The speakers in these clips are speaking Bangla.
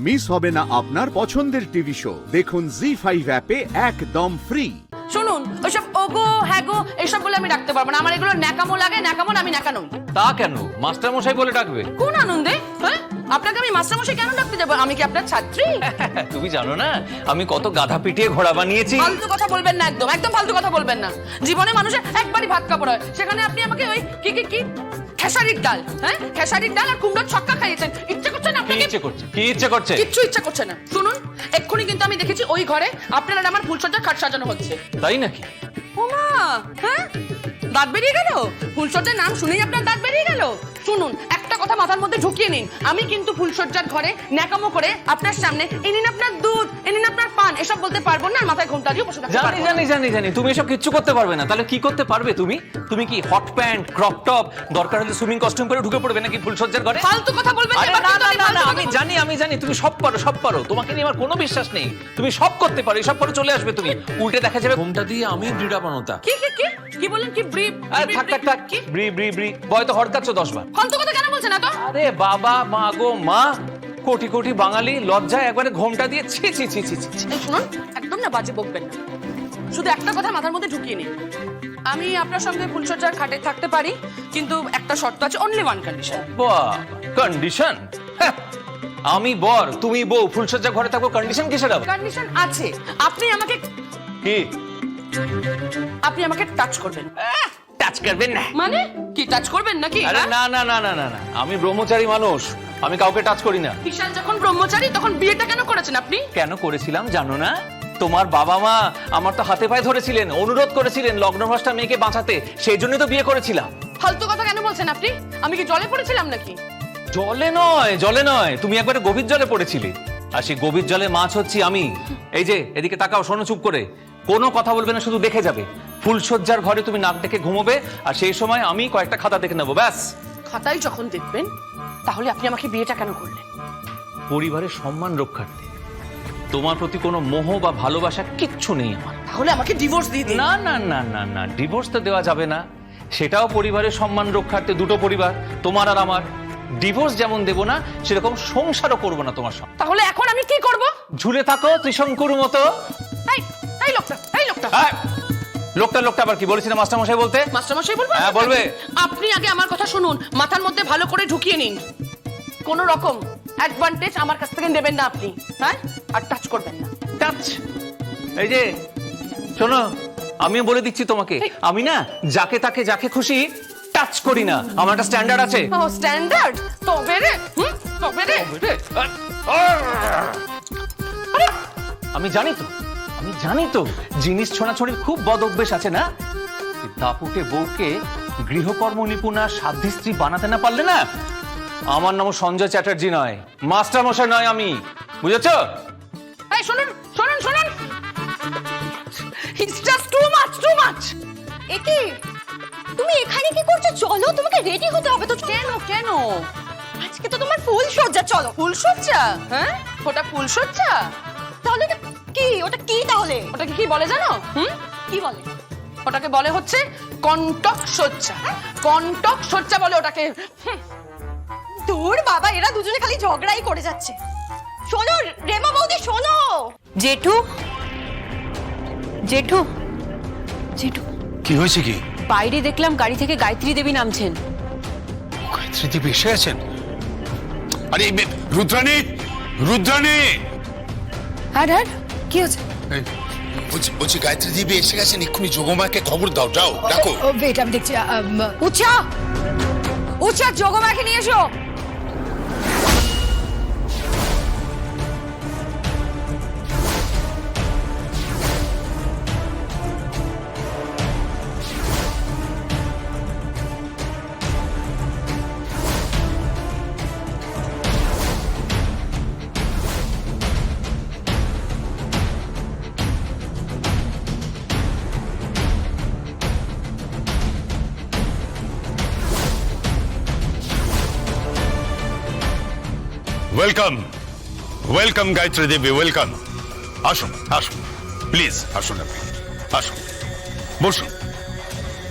মিস হবে না আপনার পছন্দের টিভি শো। দেখুন জি5 অ্যাপে একদম ফ্রি। শুনুন, ওইসব ওগো হ্যাগো এইসব বলে আমি ডাকতে পারবো না। আমার এগুলো ন্যাকামো লাগে, ন্যাকামো আমি ন্যাকা নই। তা কেন? মাস্টার মশাই বলে ডাকবে। কোন আনন্দে? হ্যাঁ, আপনাকে আমি মাস্টারমশাই কেন ডাকতে যাবো? আমি কি আপনার ছাত্রী? তুমি জানো না আমি কত গাধা পিটিয়ে ঘোড়া বানিয়েছি। ফালতু কথা বলবেন না, একদম একদম ফালতু কথা বলবেন না। জীবনে মানুষের একবারই ভাত কাপড় হয়, সেখানে আপনি আমাকে ওই কি খেসারির ডাল, হ্যাঁ খেসারির ডাল আর কুমড়োর ছক্কা খাইয়েছেন। ইচ্ছে করছে না কি আপনাকে? ইচ্ছে করছে? কি ইচ্ছে করছে? কিচ্ছু ইচ্ছা করছে না। শুনুন, এক্ষুনি কিন্তু আমি দেখেছি ওই ঘরে আপনার আর আমার ফুলসজ্জা খাট সাজানো হচ্ছে। তাই নাকি? ওমা, হ্যাঁ দাঁত বেরিয়ে গেল? ফুলসজ্জার নাম শুনেই আপনার দাঁত বেরিয়ে গেল? শুনুন, একটা কথা মাথার মধ্যে ঢুকিয়ে নিন, আমি কিন্তু ফুলসজ্জার ঘরে ন্যাকামো করে আপনার সামনে এনিন আপনার দুধ, এনিন আপনার পান এসব বলতে পারবো না। আর মাথায় ঘোমটা দিয়ে বসে থাকতে জানি পারবো না। জানি জানি জানি তুমি এসব কিচ্ছু করতে পারবে না। তাহলে কি করতে পারবে তুমি? তুমি কি হট প্যান্ট, ক্রপ টপ, দরকার হলে সুইমিং কস্টিউম পরে ঢুকে পড়বে নাকি ফুলসজ্জার ঘরে? ফালতু কথা বলবেন না। আরে এবার না কিন্তু না না না, ফালতু আমি কথা জানি আমি জানি তুমি সব পারো সব পারো। তোমাকে নিয়ে আমার কোনো বিশ্বাস নেই। তুমি সব করতে পারো, সব করে চলে আসবে তুমি। উল্টে দেখা যাবে ঘুমটা দিয়ে আমি ব্রিডা বানোতা। কি কি বলেন? কি ব্রিফ? আরে থাক থাক থাক, ব্রি ব্রি ব্রি বয় তো হড়কাচ্ছ 10 বার। ফালতু কথা কেন বলছেন এত? আরে বাবা মা গো মা, কোটি কোটি বাঙালি লজ্জায় একবারে ঘোমটা দিয়ে ছি ছি ছি ছি ছি। এই শুনুন, একদম না বাজে বকবেন না। শুধু একটা কথা মাথার মধ্যে ঢুকিয়ে নিন, আমি আপনার সঙ্গে ফুলসজ্জার খাটে থাকতে পারি, কিন্তু একটা শর্ত আছে, অনলি ওয়ান কন্ডিশন। বাহ, কন্ডিশন? আমি বর তুমি বউ, ফুলসজ্জা ঘরে থাকবো, কন্ডিশন কিসের আবার? কন্ডিশন আছে, আপনি আমাকে টাচ করবেন। টাচ করবেন না মানে কি টাচ করবেন নাকি? আরে না না না না না না, আমি ব্রহ্মচারী মানুষ, আমি কাউকে টাচ করি না। বিশাল যখন ব্রহ্মচারী তখন বিয়েটা কেন করেছেন আপনি? কেন করেছিলাম জানো না? তোমার বাবা মা আমার তো হাতে পায়ে ধরেছিলেন, অনুরোধ করেছিলেন লগ্নভ্রষ্টা মেয়েকে বাঁচাতে, সেই জন্যই তো বিয়ে করেছিলাম। ফালতু কথা কেন বলছেন আপনি? আমি কি জলে পড়েছিলাম নাকি? জলে নয় জলে নয়, তুমি একবারে গভীর জলে পড়েছিলে। আর সেই গভীর জলে মাছ হচ্ছি আমি। এই যে এদিকে তাকাও, শোনো চুপ করে, কোনো কথা বলবে না, শুধু দেখে যাবে। ফুলসজ্জার ঘরে তুমি নাক ডেকে ঘুমোবে, আর সেই সময় আমি কয়েকটা খাতা দেখে নেবো, ব্যাস। খাতাই যখন দেখবেন, তাহলে আপনি আমাকে বিয়েটা কেন করলেন? পরিবারের সম্মান রক্ষার্থে। তোমার প্রতি কোনো মোহ বা ভালোবাসা কিচ্ছু নেই আমার। তাহলে আমাকে ডিভোর্স দিয়ে দিন। না না না না না, ডিভোর্স তো দেওয়া যাবে না। সেটাও পরিবারের সম্মান রক্ষার্থে, দুটো পরিবার তোমার আর আমার। ডিভোর্স যেমন দেব না, সেরকম সংসারও করবো না তোমার সঙ্গে। তাহলে এখন আমি কি করব? ঝুলে থাকো ত্রিশঙ্কুর মতো। এই লোকটা লোকটা আবার কি বলেছিল মাস্টারমশাই বলতে? মাস্টারমশাই বলবো? হ্যাঁ বলবে। আপনি আগে আমার কথা শুনুন, মাথার মধ্যে ভালো করে ঢুকিয়ে নিন। কোন রকম অ্যাডভান্টেজ আমার কাছ থেকে নেবেন না আপনি, হ্যাঁ? আর টাচ করবেন না। টাচ? এই যে শোনো, আমিও বলে দিচ্ছি তোমাকে, আমি না যাকে তাকে যাকে খুশি টাচ করি না। আমার একটা স্ট্যান্ডার্ড আছে। ও স্ট্যান্ডার্ড? তবে রে, তবে রে। আমি জানি তো জিনিস ছোঁড়াছড়ির খুব বদ অভ্যেস আছে না? দাপুটে বউকে গৃহকর্ম নিপুণা সাধ্বী স্ত্রী বানাতে না পারলে না, আমার নাম সঞ্জয় চ্যাটার্জি নয়, মাস্টার মশাই নয় আমি, বুঝেছো? এই শুনুন শুনুন শুনুন, ইটস জাস্ট টু মাচ। একি তুমি এখানে কি করছো? চলো, তোমাকে রেডি হতে হবে তো। কেন? আজকে তো তোমার ফুল সজ্জা। চলো। ফুলসজ্জা? হ্যাঁ, ওটা ফুলসজ্জা? তাহলে ওটা কি তাহলে? ওটাকে কি বলে জানো? কি বলে? ওটাকে বলে হচ্ছে কণ্টক সজ্জা। কণ্টক সজ্জা বলে ওটাকে। দূর বাবা, এরা দুজনে খালি ঝগড়াই করে যাচ্ছে। শোনো রেমা বৌদি, শোনো। জেঠু জেঠু জেঠু কি হয়েছে? কি বাইরে দেখলাম গাড়ি থেকে গায়ত্রী দেবী নামছেন। গায়ত্রী দেবী এসে আছেন? আরে রুদ্রাণী, আর কি হচ্ছে? বলছি গায়ত্রী দেবী এসে গেছেন, এক্ষুনি যোগমাকে খবর দাও, যাও ডাকো। ওয়েট, আমি দেখছি। উচ্চা যোগমাকে নিয়ে এসো। ওয়েলকাম গায়ত্রী দেবী, ওয়েলকাম। আসুন প্লিজ, আসুন আপনি, আসুন, বসুন।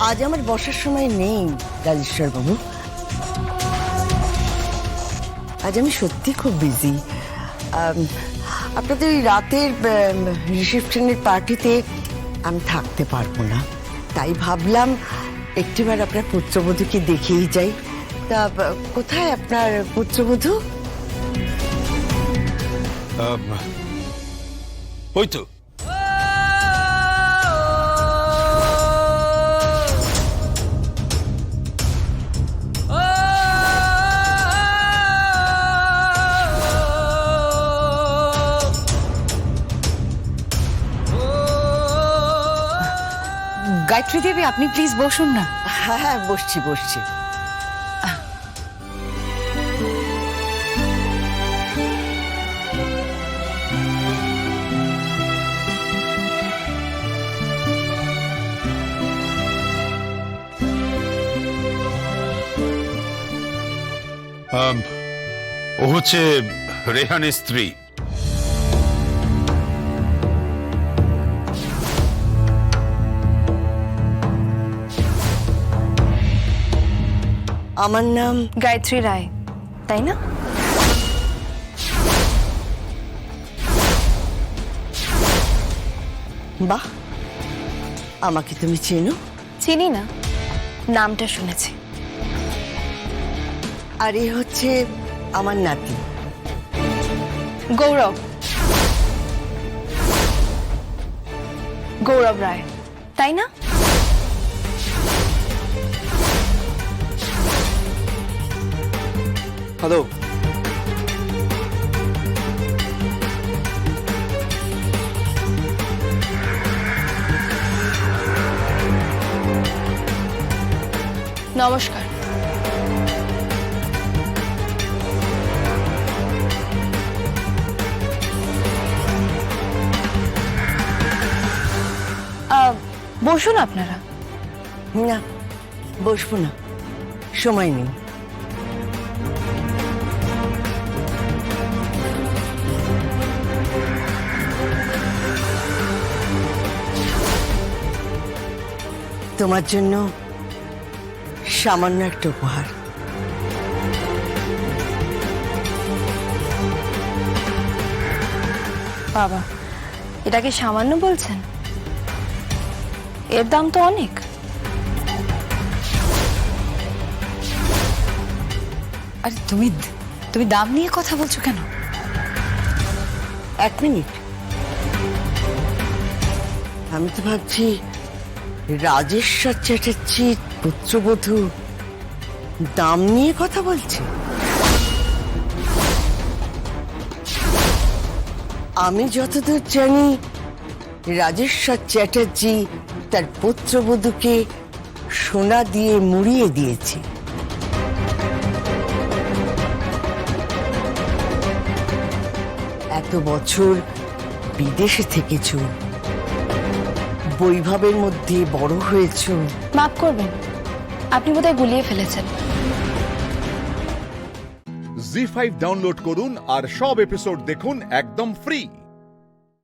আজ আমার বসার সময় নেই রাজেশ্বর বাবু, আজ আমি সত্যি খুব বিজি। আপনাদের এই রাতের রিসেপশনের পার্টিতে আমি থাকতে পারবো না, তাই ভাবলাম একটিবার আপনার পুত্রবধূকে দেখেই যাই। তা কোথায় আপনার পুত্রবধূ? ওই তো। গায়ত্রী দেবী, আপনি প্লিজ বসুন না। হ্যাঁ হ্যাঁ, বসছি বসছি। ও হচ্ছে রেহানের স্ত্রী। আমার নাম গায়ত্রী রায়, তাই না? বাহ, আমাকে তুমি চেনো? চিনি না, নামটা শুনেছি। আর এ হচ্ছে আমার নাতি। গৌরব, গৌরব রায়, তাই না? হ্যালো, নমস্কার। বসুন আপনারা। না, বসবো না, সময় নেই। তোমার জন্য সামান্য একটা উপহার। বাবা, এটাকে সামান্য বলছেন? এর দাম তো অনেক। আরে তুমি দাম নিয়ে কথা বলছো কেন? এক মিনিট, আমি তো ভাবছি রাজেশ্বর চ্যাটার্জির পুত্রবধূ দাম নিয়ে কথা বলছে। আমি যতদূর জানি রাজেশ্বর চ্যাটার্জি তার পুত্রবধূকে সোনা দিয়ে মুড়িয়ে দিয়েছে। এত বছর বিদেশে থেকেছ, বৈভবের মধ্যে বড় হয়েছ। মাফ করবেন, আপনি বোধহয় গুলিয়ে ফেলেছেন। জি5 ডাউনলোড করুন আর সব এপিসোড দেখুন একদম ফ্রি।